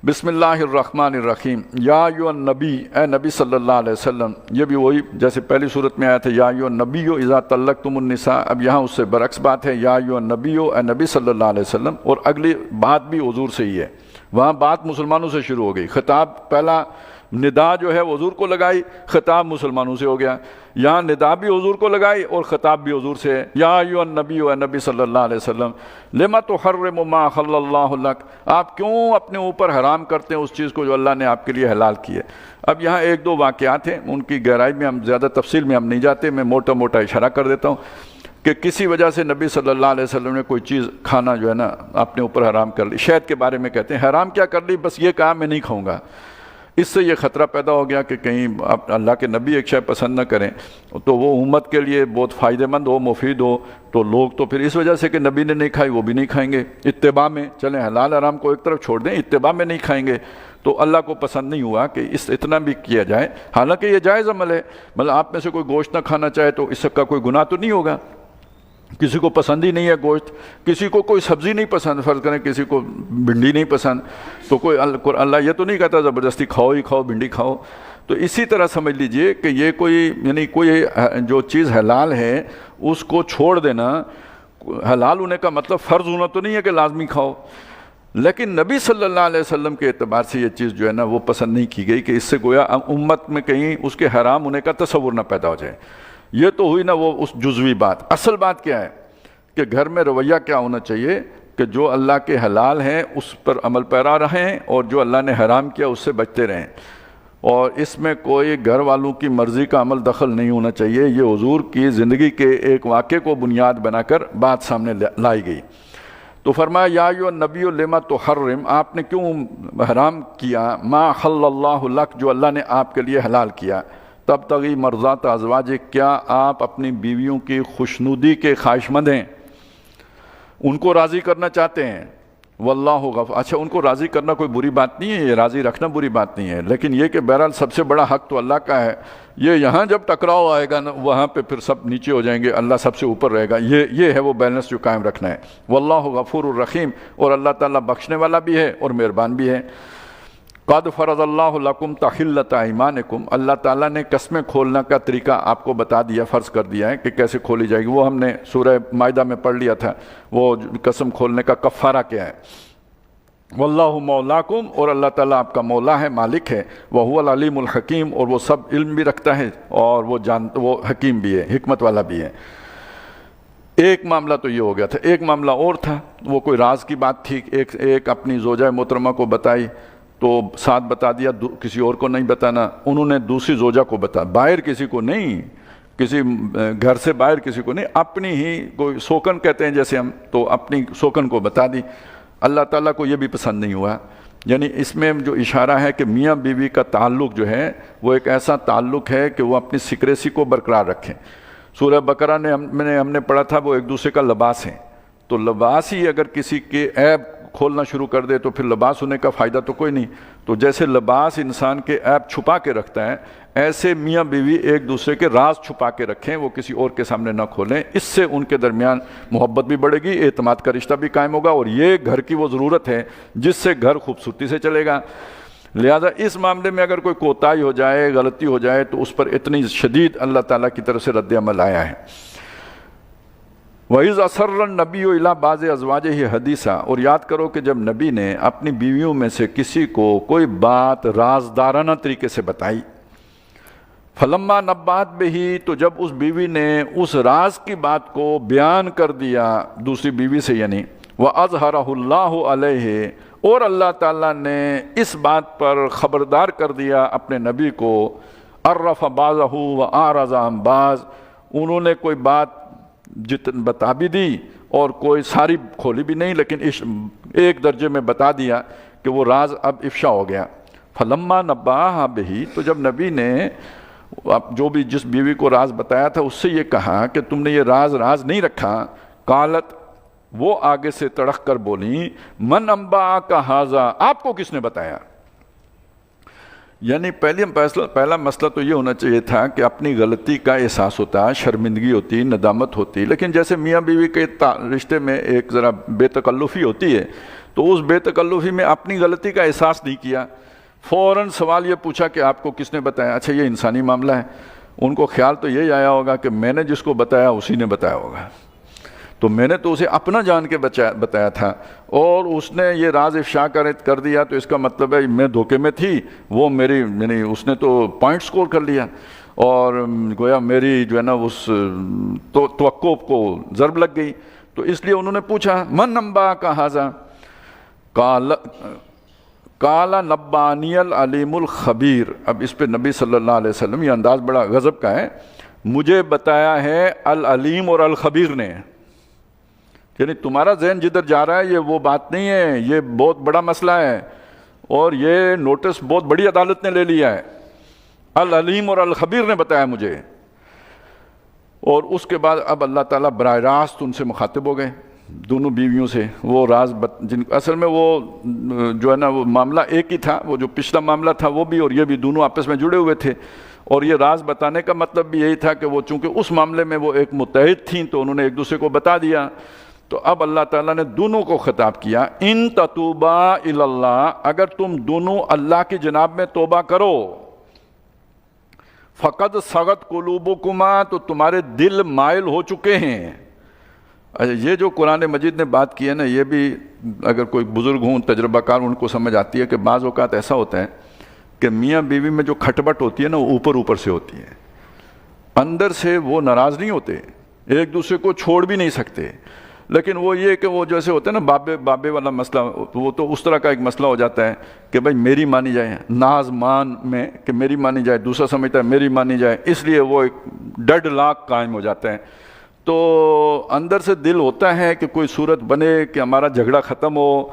بسم اللہ الرحمن الرحیم۔ یا ایھا النبی، اے نبی صلی اللہ علیہ وسلم، یہ بھی وہی جیسے پہلی صورت میں آیا تھا یا ایھا النبی اذا طلقتم النساء، اب یہاں اس سے برعکس بات ہے یا ایھا النبی، اے نبی صلی اللہ علیہ وسلم، اور اگلی بات بھی حضور سے ہی ہے۔ وہاں بات مسلمانوں سے شروع ہو گئی، خطاب پہلا ندا جو ہے وہ حضور کو لگائی، خطاب مسلمانوں سے ہو گیا۔ یہاں ندا بھی حضور کو لگائی اور خطاب بھی حضور سے ہے۔ یا ایھا النبی، اے نبی صلی اللہ علیہ وسلم، لما تحرم ما احل اللہ لک، آپ کیوں اپنے اوپر حرام کرتے ہیں اس چیز کو جو اللہ نے آپ کے لیے حلال کی ہے۔ اب یہاں ایک دو واقعات ہیں، ان کی گہرائی میں ہم زیادہ تفصیل میں ہم نہیں جاتے، میں موٹا موٹا اشارہ کر دیتا ہوں کہ کسی وجہ سے نبی صلی اللہ علیہ وسلم نے کوئی چیز کھانا جو ہے نا اپنے اوپر حرام کر لی۔ شہد کے بارے میں کہتے ہیں حرام کیا کر لی، بس یہ کہا میں نہیں کھاؤں گا۔ اس سے یہ خطرہ پیدا ہو گیا کہ کہیں اللہ کے نبی ایک شے پسند نہ کریں تو وہ امت کے لیے بہت فائدہ مند ہو، مفید ہو، تو لوگ تو پھر اس وجہ سے کہ نبی نے نہیں کھائی وہ بھی نہیں کھائیں گے۔ اتباع میں چلیں، حلال حرام کو ایک طرف چھوڑ دیں، اتباع میں نہیں کھائیں گے تو اللہ کو پسند نہیں ہوا کہ اتنا بھی کیا جائے۔ حالانکہ یہ جائز عمل ہے، مطلب آپ میں سے کوئی گوشت نہ کھانا چاہے تو اس کا کوئی گناہ تو نہیں ہوگا۔ کسی کو پسند ہی نہیں ہے گوشت، کسی کو کوئی سبزی نہیں پسند، فرض کریں کسی کو بھنڈی نہیں پسند، تو کوئی اللہ یہ تو نہیں کہتا زبردستی کھاؤ ہی کھاؤ، بھنڈی کھاؤ۔ تو اسی طرح سمجھ لیجئے کہ یہ کوئی جو چیز حلال ہے اس کو چھوڑ دینا، حلال ہونے کا مطلب فرض ہونا تو نہیں ہے کہ لازمی کھاؤ، لیکن نبی صلی اللہ علیہ وسلم کے اعتبار سے یہ چیز جو ہے نا وہ پسند نہیں کی گئی کہ اس سے گویا امت میں کہیں اس کے حرام ہونے کا تصور نہ پیدا ہو جائے۔ یہ تو ہوئی نا وہ اس جزوی بات۔ اصل بات کیا ہے کہ گھر میں رویہ کیا ہونا چاہیے کہ جو اللہ کے حلال ہیں اس پر عمل پیرا رہیں اور جو اللہ نے حرام کیا اس سے بچتے رہیں، اور اس میں کوئی گھر والوں کی مرضی کا عمل دخل نہیں ہونا چاہیے۔ یہ حضور کی زندگی کے ایک واقعے کو بنیاد بنا کر بات سامنے لائی گئی۔ تو فرمایا یا ایھا النبی لما تحرم، آپ نے کیوں حرام کیا ما حل اللہ لک، جو اللہ نے آپ کے لیے حلال کیا۔ تبتغی مرضات ازواجک، کیا آپ اپنی بیویوں کی خوشنودی کے خواہش مند ہیں، ان کو راضی کرنا چاہتے ہیں۔ واللہ غفور، اچھا ان کو راضی کرنا کوئی بری بات نہیں ہے، یہ راضی رکھنا بری بات نہیں ہے، لیکن یہ کہ بہرحال سب سے بڑا حق تو اللہ کا ہے۔ یہ یہاں جب ٹکراؤ آئے گا نا وہاں پہ پھر سب نیچے ہو جائیں گے، اللہ سب سے اوپر رہے گا۔ یہ ہے وہ بیلنس جو قائم رکھنا ہے۔ واللہ غفور الرحیم، اور اللہ تعالیٰ بخشنے والا بھی ہے اور مہربان بھی ہے۔ قد فرض اللہ لکم تحلۃ ایمانکم، اللہ تعالیٰ نے قسمیں کھولنا کا طریقہ آپ کو بتا دیا، فرض کر دیا ہے کہ کیسے کھولی جائے گی۔ وہ ہم نے سورہ مائدہ میں پڑھ لیا تھا، وہ قسم کھولنے کا کفارہ کیا ہے۔ واللہ مولاکم، اور اللہ تعالیٰ آپ کا مولا ہے، مالک ہے۔ وہو العلیم الحکیم، اور وہ سب علم بھی رکھتا ہے اور وہ حکیم بھی ہے، حکمت والا بھی ہے۔ ایک معاملہ تو یہ ہو گیا تھا، ایک معاملہ اور تھا، وہ کوئی راز کی بات تھی، ایک اپنی زوجہ محترمہ کو بتائی تو ساتھ بتا دیا، کسی اور کو نہیں بتانا۔ انہوں نے دوسری زوجہ کو بتایا، باہر کسی کو نہیں، کسی گھر سے باہر کسی کو نہیں، اپنی ہی کوئی سوکن کہتے ہیں جیسے ہم، تو اپنی سوکن کو بتا دی۔ اللہ تعالیٰ کو یہ بھی پسند نہیں ہوا۔ یعنی اس میں جو اشارہ ہے کہ میاں بیوی کا تعلق جو ہے وہ ایک ایسا تعلق ہے کہ وہ اپنی سیکریسی کو برقرار رکھیں۔ سورہ بقرہ ہم نے پڑھا تھا وہ ایک دوسرے کا لباس ہے، تو لباس ہی اگر کسی کے عیب کھولنا شروع کر دے تو پھر لباس ہونے کا فائدہ تو کوئی نہیں۔ تو جیسے لباس انسان کے عیب چھپا کے رکھتا ہے، ایسے میاں بیوی ایک دوسرے کے راز چھپا کے رکھیں، وہ کسی اور کے سامنے نہ کھولیں۔ اس سے ان کے درمیان محبت بھی بڑھے گی، اعتماد کا رشتہ بھی قائم ہوگا، اور یہ گھر کی وہ ضرورت ہے جس سے گھر خوبصورتی سے چلے گا۔ لہذا اس معاملے میں اگر کوئی کوتاہی ہو جائے، غلطی ہو جائے تو اس پر اتنی شدید اللہ تعالیٰ کی طرف سے رد عمل آیا ہے۔ وَإِذْ أَسَرَّ النَّبِيُّ إِلَىٰ بَعْضِ أَزْوَاجِهِ حَدِيثًا، اور یاد کرو کہ جب نبی نے اپنی بیویوں میں سے کسی کو کوئی بات رازدارانہ طریقے سے بتائی، فَلَمَّا نَبَّأَتْ بِهِ، تو جب اس بیوی نے اس راز کی بات کو بیان کر دیا دوسری بیوی سے، یعنی وَأَظْهَرَهُ اللَّهُ عَلَيْهِ، اور اللہ تعالیٰ نے اس بات پر خبردار کر دیا اپنے نبی کو، عَرَّفَ بَعْضَهُ وَأَعْرَضَ عَن بَعْضٍ، انہوں نے کوئی بات بتا بھی دی اور کوئی ساری کھولی بھی نہیں، لیکن ایک درجے میں بتا دیا کہ وہ راز اب افشا ہو گیا۔ فلما نباہا بہی، تو جب نبی نے جو بھی جس بیوی کو راز بتایا تھا اس سے یہ کہا کہ تم نے یہ راز نہیں رکھا، قالت، وہ آگے سے تڑک کر بولی، من انباک ھذا، آپ کو کس نے بتایا؟ یعنی پہلا مسئلہ تو یہ ہونا چاہیے تھا کہ اپنی غلطی کا احساس ہوتا، شرمندگی ہوتی، ندامت ہوتی، لیکن جیسے میاں بیوی کے رشتے میں ایک ذرا بے تکلفی ہوتی ہے، تو اس بے تکلفی میں اپنی غلطی کا احساس نہیں کیا، فوراً سوال یہ پوچھا کہ آپ کو کس نے بتایا؟ اچھا یہ انسانی معاملہ ہے، ان کو خیال تو یہی آیا ہوگا کہ میں نے جس کو بتایا اسی نے بتایا ہوگا، تو میں نے تو اسے اپنا جان کے بتایا تھا اور اس نے یہ راز افشا کر دیا، تو اس کا مطلب ہے میں دھوکے میں تھی، وہ میری یعنی اس نے تو پوائنٹ سکور کر لیا اور گویا میری جو ہے نا اس توقع کو ضرب لگ گئی۔ تو اس لیے انہوں نے پوچھا من نبا کا حاضہ، کالا نبانی العلیم الخبیر۔ اب اس پہ نبی صلی اللہ علیہ وسلم، یہ انداز بڑا غضب کا ہے، مجھے بتایا ہے العلیم اور الخبیر نے، یعنی تمہارا ذہن جدھر جا رہا ہے یہ وہ بات نہیں ہے، یہ بہت بڑا مسئلہ ہے اور یہ نوٹس بہت بڑی عدالت نے لے لیا ہے، العلیم اور الخبیر نے بتایا مجھے۔ اور اس کے بعد اب اللہ تعالیٰ براہ راست ان سے مخاطب ہو گئے، دونوں بیویوں سے، وہ راز اصل میں وہ جو ہے نا وہ معاملہ ایک ہی تھا، وہ جو پچھلا معاملہ تھا وہ بھی اور یہ بھی دونوں آپس میں جڑے ہوئے تھے، اور یہ راز بتانے کا مطلب بھی یہی تھا کہ وہ چونکہ اس معاملے میں وہ ایک متحد تھیں تو انہوں نے ایک دوسرے کو بتا دیا۔ تو اب اللہ تعالیٰ نے دونوں کو خطاب کیا، ان تتوبا الی اللہ، اگر تم دونوں اللہ کی جناب میں توبہ کرو، فقد صغت قلوبکما، تو تمہارے دل مائل ہو چکے ہیں۔ اچھا یہ جو قرآن مجید نے بات کی ہے نا، یہ بھی اگر کوئی بزرگ ہوں تجربہ کار ان کو سمجھ آتی ہے کہ بعض اوقات ایسا ہوتا ہے کہ میاں بیوی میں جو کھٹبٹ ہوتی ہے نا وہ اوپر سے ہوتی ہے، اندر سے وہ ناراض نہیں ہوتے، ایک دوسرے کو چھوڑ بھی نہیں سکتے، لیکن وہ یہ کہ وہ جیسے ہوتا ہے نا بابے والا مسئلہ، وہ تو اس طرح کا ایک مسئلہ ہو جاتا ہے کہ بھائی میری مانی جائے، ناز مان میں کہ میری مانی جائے، دوسرا سمجھتا ہے میری مانی جائے، اس لیے وہ ایک ڈیڈ لاک قائم ہو جاتا ہے۔ تو اندر سے دل ہوتا ہے کہ کوئی صورت بنے کہ ہمارا جھگڑا ختم ہو،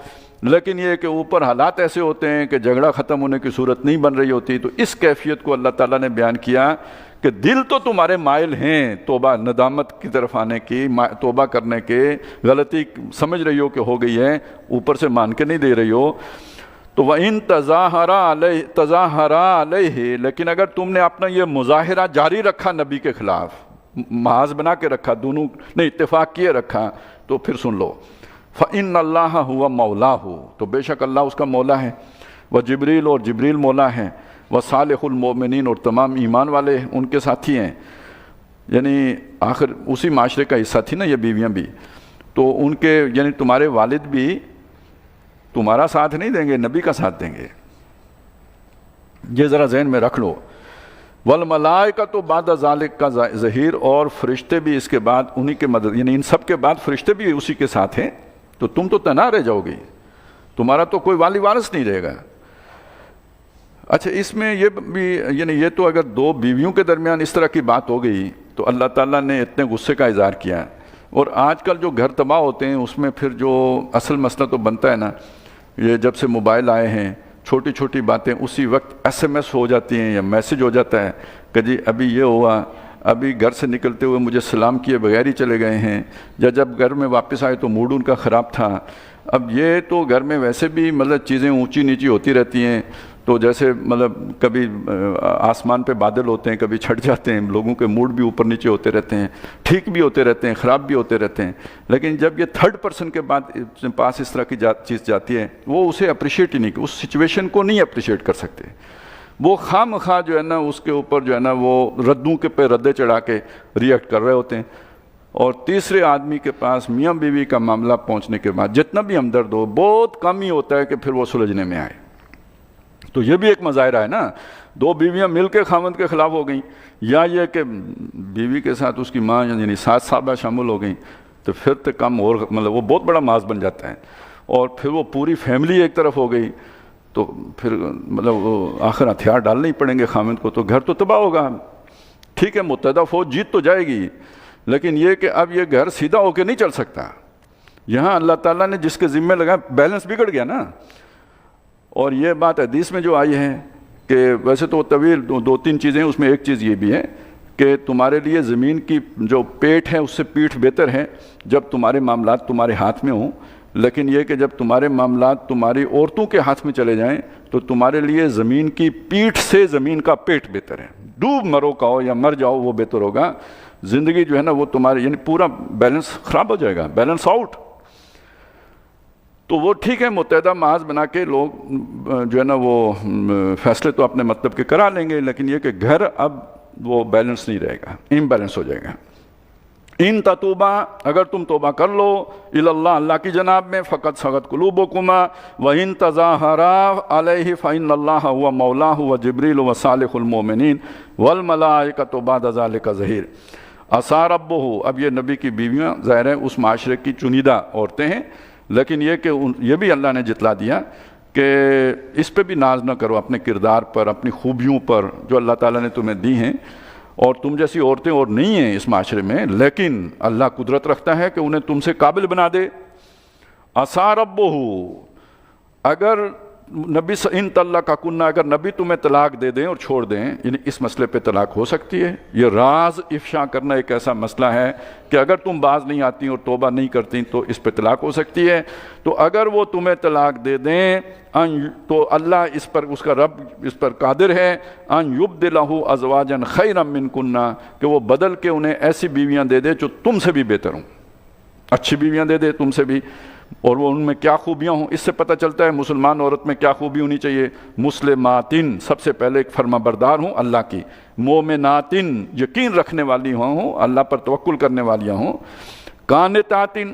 لیکن یہ کہ اوپر حالات ایسے ہوتے ہیں کہ جھگڑا ختم ہونے کی صورت نہیں بن رہی ہوتی۔ تو اس کیفیت کو اللہ تعالیٰ نے بیان کیا کہ دل تو تمہارے مائل ہیں توبہ ندامت کی طرف آنے کی، توبہ کرنے کے، غلطی سمجھ رہی ہو کہ ہو گئی ہے، اوپر سے مان کے نہیں دے رہی ہو۔ تو وَإِن تَظَاهَرَا عَلَيْهِ، لیکن اگر تم نے اپنا یہ مظاہرہ جاری رکھا نبی کے خلاف، محاذ بنا کے رکھا، دونوں نے اتفاق کیے رکھا، تو پھر سن لو فَإِنَّ اللَّهَ هُوَ مَوْلَاهُ، تو بے شک اللہ اس کا مولا ہے، وجبریل، اور جبریل مولا ہے، وصالح المؤمنین، اور تمام ایمان والے ان کے ساتھی ہیں، یعنی آخر اسی معاشرے کا حصہ تھی نا یہ بیویاں بھی، تو ان کے یعنی تمہارے والد بھی تمہارا ساتھ نہیں دیں گے، نبی کا ساتھ دیں گے، یہ ذرا ذہن میں رکھ لو۔ والملائکۃ بعد ذالک کا ظہیر، اور فرشتے بھی اس کے بعد انہی کے مدد، یعنی ان سب کے بعد فرشتے بھی اسی کے ساتھ ہیں، تو تم تو تنہا رہ جاؤ گی، تمہارا تو کوئی والی وارث نہیں رہے گا۔ اچھا اس میں یہ بھی یعنی یہ تو اگر دو بیویوں کے درمیان اس طرح کی بات ہو گئی تو اللہ تعالیٰ نے اتنے غصے کا اظہار کیا، اور آج کل جو گھر تباہ ہوتے ہیں اس میں پھر جو اصل مسئلہ تو بنتا ہے نا، یہ جب سے موبائل آئے ہیں چھوٹی چھوٹی باتیں اسی وقت ایس ایم ایس ہو جاتی ہیں یا میسج ہو جاتا ہے کہ جی ابھی یہ ہوا، ابھی گھر سے نکلتے ہوئے مجھے سلام کیے بغیر ہی چلے گئے ہیں، یا جب گھر میں واپس آئے تو موڈ ان کا خراب تھا۔ اب یہ تو گھر میں ویسے بھی مطلب چیزیں اونچی نیچی ہوتی رہتی ہیں، تو جیسے مطلب کبھی آسمان پہ بادل ہوتے ہیں، کبھی چھٹ جاتے ہیں، لوگوں کے موڈ بھی اوپر نیچے ہوتے رہتے ہیں، ٹھیک بھی ہوتے رہتے ہیں، خراب بھی ہوتے رہتے ہیں، لیکن جب یہ تھرڈ پرسن کے پاس اس طرح کی چیز جاتی ہے وہ اسے اپریشیٹ ہی نہیں، اس سچویشن کو نہیں اپریشیٹ کر سکتے، وہ خواہ مخواہ جو ہے نا اس کے اوپر جو ہے نا وہ ردوں کے پہ ردے چڑھا کے ریئیکٹ کر رہے ہوتے ہیں۔ اور تیسرے آدمی کے پاس میاں بیوی کا معاملہ پہنچنے کے بعد جتنا بھی ہمدرد ہو بہت کم ہی ہوتا ہے کہ پھر وہ سلجھنے میں آئے۔ تو یہ بھی ایک مظاہرہ ہے نا، دو بیویاں مل کے خاوند کے خلاف ہو گئیں، یا یہ کہ بیوی کے ساتھ اس کی ماں یعنی ساس صاحبہ شامل ہو گئیں، تو پھر تو کم اور مطلب وہ بہت بڑا ماس بن جاتا ہے، اور پھر وہ پوری فیملی ایک طرف ہو گئی، تو پھر مطلب وہ آخر ہتھیار ڈالنے ہی پڑیں گے خاوند کو، تو گھر تو تباہ ہوگا۔ ٹھیک ہے متحدہ فوج جیت تو جائے گی، لیکن یہ کہ اب یہ گھر سیدھا ہو کے نہیں چل سکتا، یہاں اللہ تعالیٰ نے جس کے ذمہ لگا بیلنس بگڑ گیا نا۔ اور یہ بات حدیث میں جو آئی ہے کہ ویسے تو طویل دو تین چیزیں، اس میں ایک چیز یہ بھی ہے کہ تمہارے لیے زمین کی جو پیٹ ہے اس سے پیٹھ بہتر ہے جب تمہارے معاملات تمہارے ہاتھ میں ہوں، لیکن یہ کہ جب تمہارے معاملات تمہاری عورتوں کے ہاتھ میں چلے جائیں تو تمہارے لیے زمین کی پیٹھ سے زمین کا پیٹ بہتر ہے، ڈوب مرو کا ہو یا مر جاؤ وہ بہتر ہوگا، زندگی جو ہے نا وہ تمہارے یعنی پورا بیلنس خراب ہو جائے گا، بیلنس آؤٹ۔ تو وہ ٹھیک ہے متحدہ محاذ بنا کے لوگ جو ہے نا وہ فیصلے تو اپنے مطلب کے کرا لیں گے، لیکن یہ کہ گھر اب وہ بیلنس نہیں رہے گا، امبیلنس ہو جائے گا۔ ان تتوبا، اگر تم توبہ کر لو، اللہ اللہ کی جناب میں، فقط صغت قلوبکما وان تظاہرا علیہ فإن اللہ هو مولاہ وجبریل وصالح المؤمنین والملائکۃ بعد ذلک ظہیر۔ عسیٰ ربہ، اب یہ نبی کی بیویاں ظاہر ہے اس معاشرے کی چنیدہ عورتیں ہیں، لیکن یہ کہ یہ بھی اللہ نے جتلا دیا کہ اس پہ بھی ناز نہ کرو، اپنے کردار پر، اپنی خوبیوں پر جو اللہ تعالیٰ نے تمہیں دی ہیں، اور تم جیسی عورتیں اور نہیں ہیں اس معاشرے میں، لیکن اللہ قدرت رکھتا ہے کہ انہیں تم سے قابل بنا دے۔ عسیٰ ربہ، اگر نبی ان طلق کنہ، اگر نبی تمہیں طلاق دے دیں اور چھوڑ دیں، یعنی اس مسئلے پہ طلاق ہو سکتی ہے۔ یہ راز افشا کرنا ایک ایسا مسئلہ ہے کہ اگر تم باز نہیں آتی اور توبہ نہیں کرتی تو اس پہ طلاق ہو سکتی ہے۔ تو اگر وہ تمہیں طلاق دے دیں تو اللہ اس پر، اس کا رب اس پر قادر ہے، ان یبدلہ ازواجا خیرا منکن، کہ وہ بدل کے انہیں ایسی بیویاں دے دے جو تم سے بھی بہتر ہوں، اچھی بیویاں دے دے تم سے بھی، اور وہ ان میں کیا خوبیاں ہوں۔ اس سے پتہ چلتا ہے مسلمان عورت میں کیا خوبی ہونی چاہیے۔ مسلماتن، سب سے پہلے ایک فرما بردار ہوں اللہ کی، مومناتن، یقین رکھنے والی ہوں، اللہ پر توکل کرنے والیاں ہوں، قانتاتن،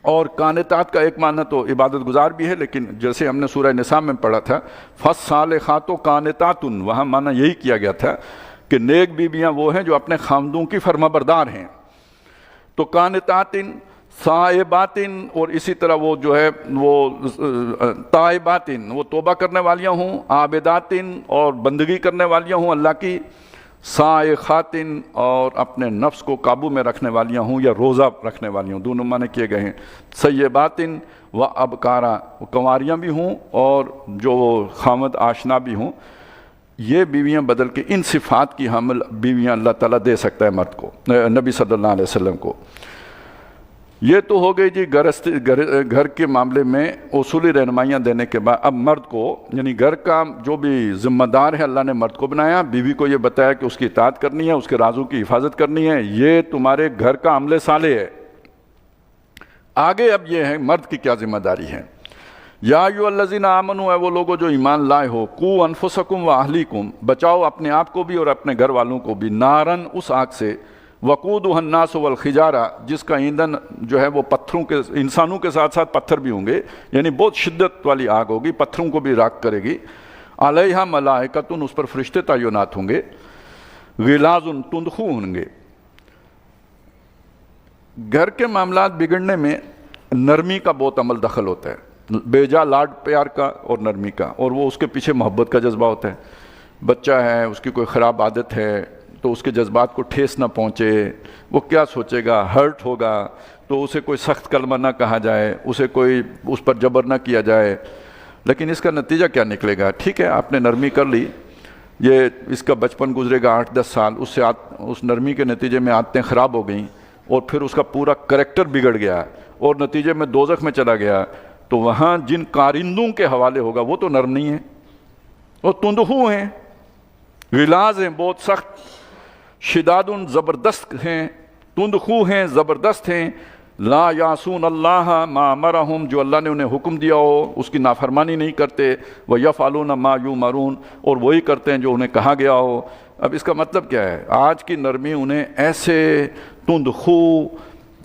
اور قانتات کا ایک معنی تو عبادت گزار بھی ہے، لیکن جیسے ہم نے سورہ نساء میں پڑھا تھا فالصالحات قانتاتن، وہاں معنی یہی کیا گیا تھا کہ نیک بیویاں وہ ہیں جو اپنے خاوندوں کی فرما بردار ہیں۔ تو قانتاتن، صائباتن، اور اسی طرح وہ جو ہے وہ تائباتن، وہ توبہ کرنے والیاں ہوں، عابداتن، اور بندگی کرنے والیاں ہوں اللہ کی، سائخاتن، اور اپنے نفس کو قابو میں رکھنے والیاں ہوں یا روزہ رکھنے والیاں ہوں، دونوں معنی کیے گئے ہیں۔ سیباتن و ابکارا، کنواریاں بھی ہوں اور جو خامد آشنا بھی ہوں۔ یہ بیویاں بدل کے ان صفات کی حامل بیویاں اللہ تعالیٰ دے سکتا ہے مرد کو، نبی صلی اللہ علیہ وسلم کو۔ یہ تو ہو گئی جی گھر کے معاملے میں اصولی رہنمائیاں دینے کے بعد اب مرد کو، یعنی گھر کا جو بھی ذمہ دار ہے اللہ نے مرد کو بنایا، بیوی کو یہ بتایا کہ اس کی اطاعت کرنی ہے، اس کے رازوں کی حفاظت کرنی ہے، یہ تمہارے گھر کا عمل صالح ہے۔ آگے اب یہ ہے مرد کی کیا ذمہ داری ہے۔ یا ایھا الذین آمنوا، اے وہ لوگوں جو ایمان لائے ہو، قوا انفسکم و اہلیکم، بچاؤ اپنے آپ کو بھی اور اپنے گھر والوں کو بھی، نارن، اس آگ سے، وقودھا الناس والحجارہ، جس کا ایندھن جو ہے وہ پتھروں کے، انسانوں کے ساتھ ساتھ پتھر بھی ہوں گے، یعنی بہت شدت والی آگ ہوگی، پتھروں کو بھی راکھ کرے گی۔ علیہا ملائکۃ، اس پر فرشتے تعینات ہوں گے، غلاظ، تندخو ہوں گے۔ گھر کے معاملات بگڑنے میں نرمی کا بہت عمل دخل ہوتا ہے، بیجا لاڈ پیار کا اور نرمی کا، اور وہ اس کے پیچھے محبت کا جذبہ ہوتا ہے۔ بچہ ہے، اس کی کوئی خراب عادت ہے تو اس کے جذبات کو ٹھیس نہ پہنچے، وہ کیا سوچے گا، ہرٹ ہوگا، تو اسے کوئی سخت کلمہ نہ کہا جائے، اسے کوئی اس پر جبر نہ کیا جائے۔ لیکن اس کا نتیجہ کیا نکلے گا؟ ٹھیک ہے آپ نے نرمی کر لی، یہ اس کا بچپن گزرے گا 8-10 سال، اس سے اس نرمی کے نتیجے میں عادتیں خراب ہو گئیں، اور پھر اس کا پورا کریکٹر بگڑ گیا اور نتیجے میں دوزخ میں چلا گیا، تو وہاں جن کارندوں کے حوالے ہوگا وہ تو نرم نہیں ہیں، وہ تندخو ہیں، غلاظ ہیں، بہت سخت، شداد، زبردست ہیں، تندخو ہیں، زبردست ہیں، لا یعصون اللہ ما امرہم، جو اللہ نے انہیں حکم دیا ہو اس کی نافرمانی نہیں کرتے، ویفعلون ما یؤمرون، اور وہی کرتے ہیں جو انہیں کہا گیا ہو۔ اب اس کا مطلب کیا ہے؟ آج کی نرمی انہیں ایسے تندخو،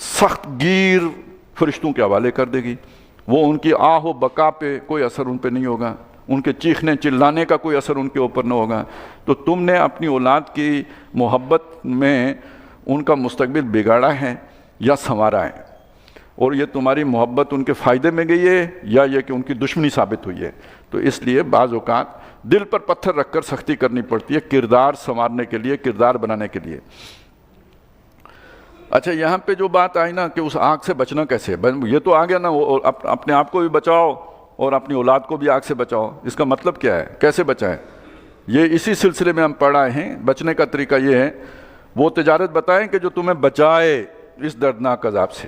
سخت گیر فرشتوں کے حوالے کر دے گی، وہ ان کی آہ و بقا پہ کوئی اثر ان پہ نہیں ہوگا، ان کے چیخنے چلانے کا کوئی اثر ان کے اوپر نہ ہوگا۔ تو تم نے اپنی اولاد کی محبت میں ان کا مستقبل بگاڑا ہے یا سنوارا ہے، اور یہ تمہاری محبت ان کے فائدے میں گئی ہے یا یہ کہ ان کی دشمنی ثابت ہوئی ہے۔ تو اس لیے بعض اوقات دل پر پتھر رکھ کر سختی کرنی پڑتی ہے، کردار سنوارنے کے لیے، کردار بنانے کے لیے۔ اچھا یہاں پہ جو بات آئی نا کہ اس آگ سے بچنا کیسے، یہ تو آ گیا نا، اپنے آپ کو بھی بچاؤ اور اپنی اولاد کو بھی آگ سے بچاؤ۔ اس کا مطلب کیا ہے؟ کیسے بچائیں؟ یہ اسی سلسلے میں ہم پڑھائے ہیں۔ بچنے کا طریقہ یہ ہے، وہ تجارت بتائیں کہ جو تمہیں بچائے اس دردناک عذاب سے،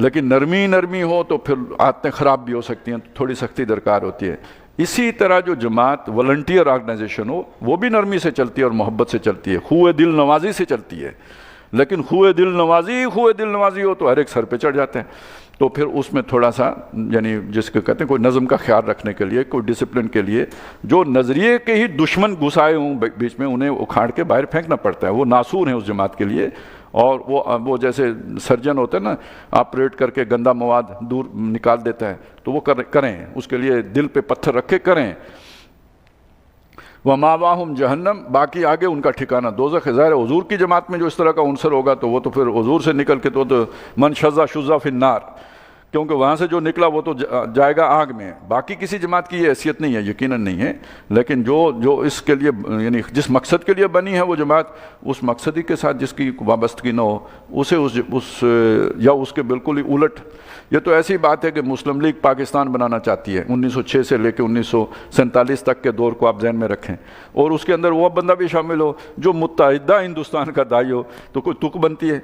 لیکن نرمی ہو تو پھر عادتیں خراب بھی ہو سکتی ہیں، تھوڑی سختی درکار ہوتی ہے۔ اسی طرح جو جماعت والنٹیئر آرگنائزیشن ہو وہ بھی نرمی سے چلتی ہے اور محبت سے چلتی ہے، خوئے دل نوازی سے چلتی ہے۔ لیکن خوئے دل نوازی ہو تو ہر ایک سر پہ چڑھ جاتے ہیں، تو پھر اس میں تھوڑا سا یعنی جس کو کہتے ہیں کوئی نظم کا خیال رکھنے کے لیے، کوئی ڈسپلن کے لیے، جو نظریے کے ہی دشمن گھسائے ہوں بیچ میں انہیں اکھاڑ کے باہر پھینکنا پڑتا ہے، وہ ناسور ہیں اس جماعت کے لیے۔ اور وہ جیسے سرجن ہوتے ہیں نا، آپریٹ کر کے گندا مواد دور نکال دیتا ہے، تو وہ کریں، اس کے لیے دل پہ پتھر رکھ کے کریں۔ وَمَأْوَاهُمْ جہنم، باقی آگے ان کا ٹھکانہ دوزخ ہے۔ ظاہر ہے حضور کی جماعت میں جو اس طرح کا عنصر ہوگا تو وہ تو پھر حضور سے نکل کے تو من شذ فی النار، کیونکہ وہاں سے جو نکلا وہ تو جائے گا آگ میں۔ باقی کسی جماعت کی یہ حیثیت نہیں ہے، یقیناً نہیں ہے، لیکن جو اس کے لیے یعنی جس مقصد کے لیے بنی ہے وہ جماعت، اس مقصدی کے ساتھ جس کی وابستگی نہ ہو اسے یا اس کے بالکل ہی الٹ۔ یہ تو ایسی بات ہے کہ مسلم لیگ پاکستان بنانا چاہتی ہے، 1906 سے لے کے 1947 تک کے دور کو آپ ذہن میں رکھیں، اور اس کے اندر وہ بندہ بھی شامل ہو جو متحدہ ہندوستان کا داعی ہو، تو کوئی تک بنتی ہے؟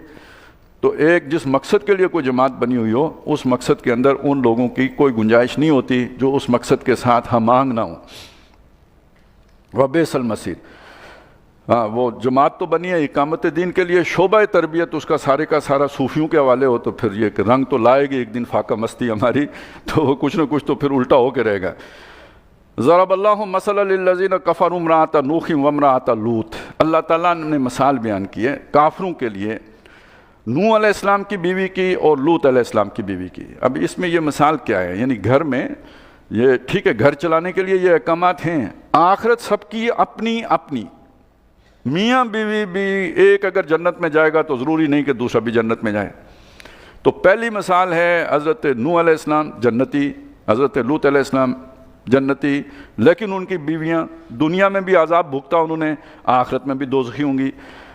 تو ایک جس مقصد کے لیے کوئی جماعت بنی ہوئی ہو، اس مقصد کے اندر ان لوگوں کی کوئی گنجائش نہیں ہوتی جو اس مقصد کے ساتھ ہم آہنگ نہ ہوں۔ وَبِئْسَ الْمَصِيرُ، ہاں وہ جماعت تو بنی ہے اقامت دین کے لیے، شعبہ تربیت اس کا سارا صوفیوں کے حوالے ہو، تو پھر یہ کہ رنگ تو لائے گی ایک دن فاقہ مستی ہماری، تو وہ کچھ نہ کچھ تو پھر الٹا ہو کے رہے گا۔ ضرب اللہ مثلا للذین کفروا امرأۃ نوح وامرأۃ لوط، اللہ تعالیٰ نے مثال بیان کی ہے کافروں کے لیے نوح علیہ السلام کی بیوی کی اور لوط علیہ السلام کی بیوی کی۔ اب اس میں یہ مثال کیا ہے؟ یعنی گھر میں یہ ٹھیک ہے گھر چلانے کے لیے یہ احکامات ہیں، آخرت سب کی اپنی اپنی، میاں بیوی بھی ایک اگر جنت میں جائے گا تو ضروری نہیں کہ دوسرا بھی جنت میں جائے۔ تو پہلی مثال ہے حضرت نوح علیہ السلام جنتی، حضرت لوط علیہ السلام جنتی، لیکن ان کی بیویاں دنیا میں بھی عذاب بھگتا انہوں نے، آخرت میں بھی دوزخی ہوں گی۔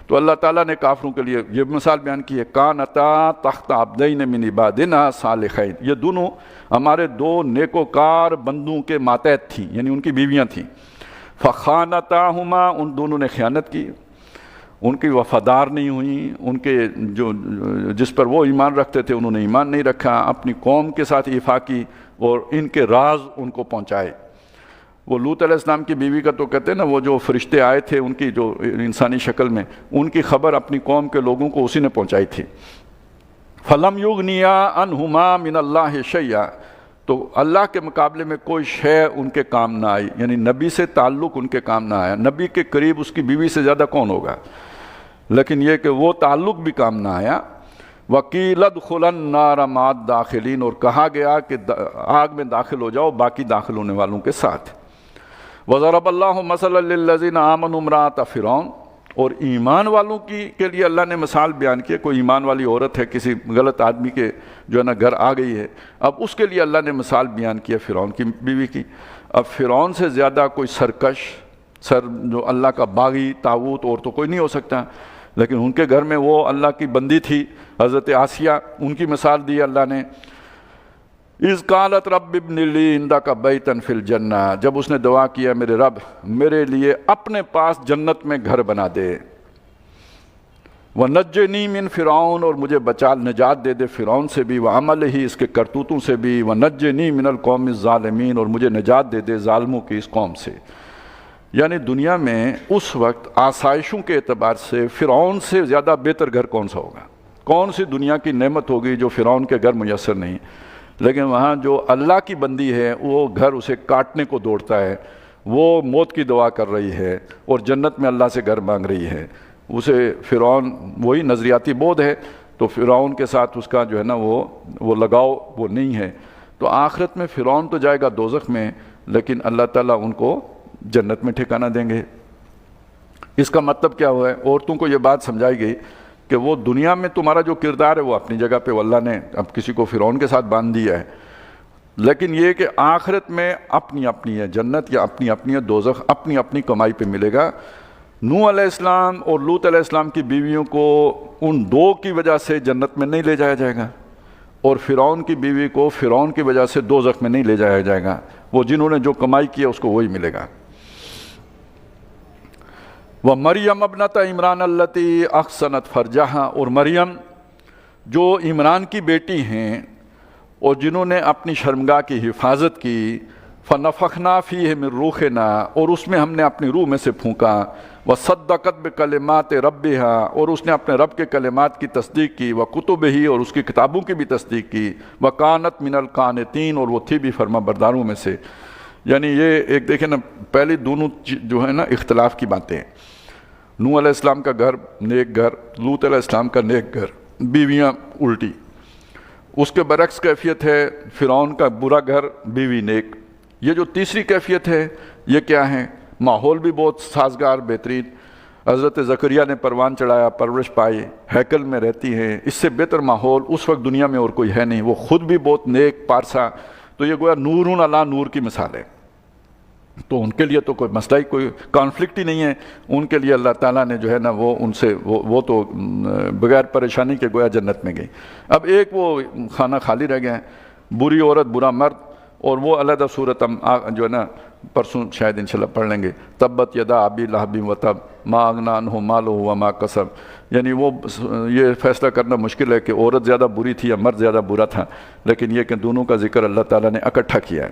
تو اللہ تعالیٰ نے کافروں کے لیے یہ مثال بیان کی ہے، کانتا تحت عبدین من عبادنا صالحین، یہ دونوں ہمارے دو نیکوکار بندوں کے ماتحت تھیں، یعنی ان کی بیویاں تھیں۔ فخانتاہما، ان دونوں نے خیانت کی، ان کی وفادار نہیں ہوئیں، ان کے جس پر وہ ایمان رکھتے تھے انہوں نے ایمان نہیں رکھا، اپنی قوم کے ساتھ ایفا کی اور ان کے راز ان کو پہنچائے۔ وہ لوط علیہ السلام کی بیوی کا تو کہتے ہیں نا، وہ جو فرشتے آئے تھے ان کی جو انسانی شکل میں، ان کی خبر اپنی قوم کے لوگوں کو اسی نے پہنچائی تھی۔ فَلَمْ يُغْنِيَا عَنْهُمَا مِنَ اللَّهِ شَيْئًا، تو اللہ کے مقابلے میں کوئی شے ان کے کام نہ آئی، یعنی نبی سے تعلق ان کے کام نہ آیا۔ نبی کے قریب اس کی بیوی سے زیادہ کون ہوگا، لیکن یہ کہ وہ تعلق بھی کام نہ آیا۔ وَقِيلَ ادْخُلَا النَّارَ مَعَ الدَّاخِلِينَ، اور کہا گیا کہ آگ میں داخل ہو جاؤ باقی داخل ہونے والوں کے ساتھ۔ وَضَرَبَ اللَّهُ مَثَلًا لِلَّذِينَ آمَنُوا امْرَأَتَ فِرْعَوْنَ، اور ایمان والوں کے لیے اللہ نے مثال بیان کی ہے۔ کوئی ایمان والی عورت ہے کسی غلط آدمی کے جو ہے نا گھر آ گئی ہے، اب اس کے لیے اللہ نے مثال بیان کی ہے فرعون کی بیوی کی۔ اب فرعون سے زیادہ کوئی سرکش جو اللہ کا باغی طاغوت اور تو کوئی نہیں ہو سکتا، لیکن ان کے گھر میں وہ اللہ کی بندی تھی حضرت آسیہ، ان کی مثال دی اللہ نے۔ اِذْ قَالَتْ رَبِّ ابْنِ لِي عِندَكَ بَيْتًا فِي الْجَنَّةِ، جب اس نے دعا کیا میرے رب میرے لیے اپنے پاس جنت میں گھر بنا دے۔ وَنَجِّنِي مِن فِرْعَوْنَ، اور مجھے نجات دے دے فرعون سے بھی، وَعَمَلِهِ، اس کے کرتوتوں سے بھی، وَنَجِّنِي مِنَ الْقَوْمِ الظَّالِمِينَ، اور مجھے نجات دے دے ظالموں کی اس قوم سے۔ یعنی دنیا میں اس وقت آسائشوں کے اعتبار سے فرعون سے زیادہ بہتر گھر کون سا ہوگا؟ کون سی دنیا کی نعمت ہوگی جو فرعون کے گھر میسر نہیں؟ لیکن وہاں جو اللہ کی بندی ہے وہ گھر اسے کاٹنے کو دوڑتا ہے، وہ موت کی دعا کر رہی ہے اور جنت میں اللہ سے گھر مانگ رہی ہے۔ اسے فرعون وہی نظریاتی بود ہے، تو فرعون کے ساتھ اس کا جو ہے نا وہ لگاؤ وہ نہیں ہے۔ تو آخرت میں فرعون تو جائے گا دوزخ میں، لیکن اللہ تعالیٰ ان کو جنت میں ٹھکانہ دیں گے۔ اس کا مطلب کیا ہوا ہے؟ عورتوں کو یہ بات سمجھائی گئی کہ وہ دنیا میں تمہارا جو کردار ہے وہ اپنی جگہ پہ اللہ نے اب کسی کو فرعون کے ساتھ باندھ دیا ہے، لیکن یہ کہ آخرت میں اپنی اپنی ہے جنت یا اپنی اپنی ہے دوزخ، اپنی اپنی کمائی پہ ملے گا۔ نوح علیہ السلام اور لوط علیہ السلام کی بیویوں کو ان دو کی وجہ سے جنت میں نہیں لے جایا جائے گا، اور فرعون کی بیوی کو فرعون کی وجہ سے دوزخ میں نہیں لے جایا جائے گا۔ وہ جنہوں نے جو کمائی کی ہے اس کو وہی ملے گا۔ وَمَرْيَمَ ابْنَتَ عِمْرَانَ الَّتِي أَحْصَنَتْ فَرْجَهَا، اور مریم جو عمران کی بیٹی ہیں اور جنہوں نے اپنی شرمگاہ کی حفاظت کی، فنفخنا فیہ من روحنا، اور اس میں ہم نے اپنی روح میں سے پھونکا، وصدقت بکلمات ربہا، اور اس نے اپنے رب کے کلمات کی تصدیق کی، وکتبہ، اور اس کی کتابوں کی بھی تصدیق کی، وکانت من القانتین، اور وہ تھی بھی فرما برداروں میں سے۔ یعنی یہ ایک دیکھیں نا، پہلی دونوں جو ہے نا اختلاف کی باتیں ہیں۔ نوح علیہ السلام کا گھر نیک گھر، لوط علیہ السلام کا نیک گھر، بیویاں الٹی۔ اس کے برعکس کیفیت ہے فرعون کا برا گھر، بیوی نیک۔ یہ جو تیسری کیفیت ہے یہ کیا ہے؟ ماحول بھی بہت سازگار بہترین، حضرت زکریا نے پروان چڑھایا، پرورش پائی، ہیکل میں رہتی ہیں، اس سے بہتر ماحول اس وقت دنیا میں اور کوئی ہے نہیں، وہ خود بھی بہت نیک پارسا، تو یہ گویا نور علی نور کی مثال ہے۔ تو ان کے لیے تو کوئی مسئلہ ہی، کوئی کانفلکٹ ہی نہیں ہے، ان کے لیے اللہ تعالیٰ نے جو ہے نا وہ ان سے وہ تو بغیر پریشانی کے گویا جنت میں گئی۔ اب ایک وہ خانہ خالی رہ گئے ہیں، بری عورت برا مرد، اور وہ علیحدہ صورت ہم جو ہے نا پرسوں شاید انشاءاللہ پڑھ لیں گے، تبت یدا ابی لہب وتب ما اغنی عنہ مالہ وما کسب۔ یعنی وہ یہ فیصلہ کرنا مشکل ہے کہ عورت زیادہ بری تھی یا مرد زیادہ برا تھا، لیکن یہ کہ دونوں کا ذکر اللہ تعالیٰ نے اکٹھا کیا ہے۔